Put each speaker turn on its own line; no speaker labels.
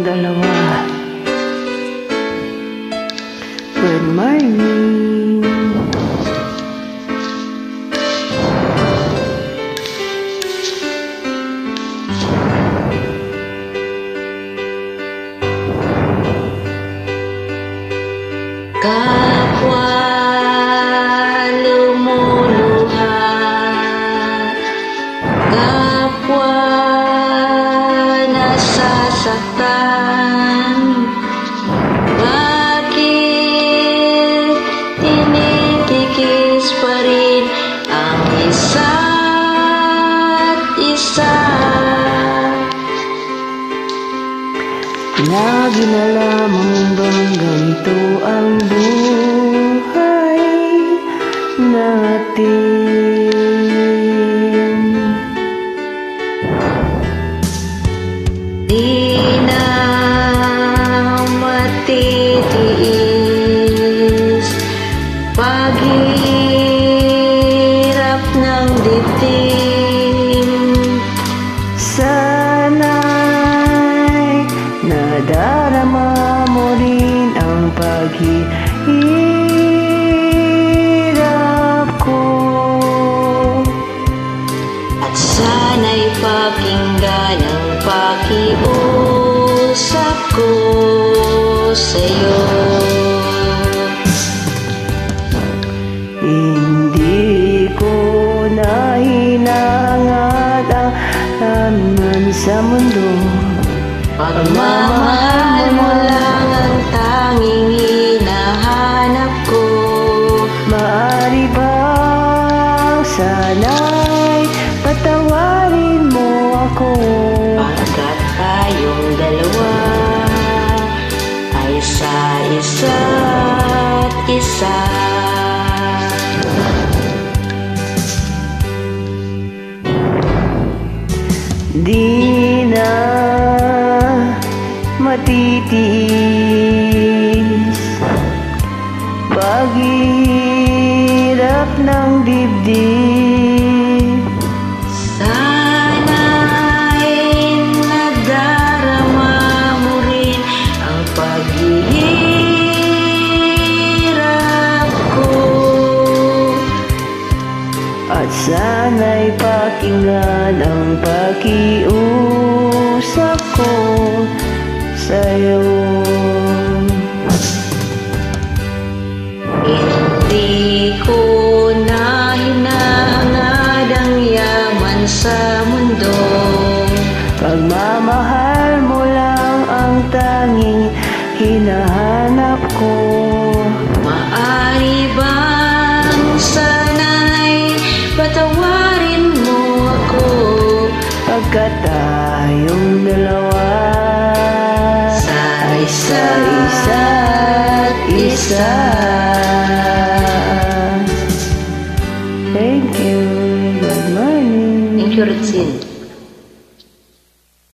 dalawa. Good morning.
Kapwa lumuluha, kapwa nasasaktan, bakit tinitikis pa rin ang isa't isa?
Naginala mo bang ganito ang buhay natin?
Di na matitiis paghirap ng dibdib.
Sana'y nadarama mo rin ang paghihirap ko,
At sana'y pakinggan ang pakiusap ko sa'yo.
hindi ko na hinangad ang laman sa mundo.
Pagmamahal mo lang ang tanging hinahanap ko.
Maaari bang sana'y patawarin mo ako?
Pagkat tayong dalawa ay sa isa't isa.
Di na matitiis paghihirap ng dibdib.
Sana'y nadarama mo rin ang paghihirap ko.
At sana'y pakinggan ang pakiusap ko sa'yo.
Hindi ko na hinahangad ang yaman sa mundo.
Pagmamahal mo lang ang tanging hinahanap ko.
Maaari bang sana'y patawarin mo ako?
Pagkat tayong dalawa ay sa isa't isa. Thank you. Good morning.
Thank you, Ritsin.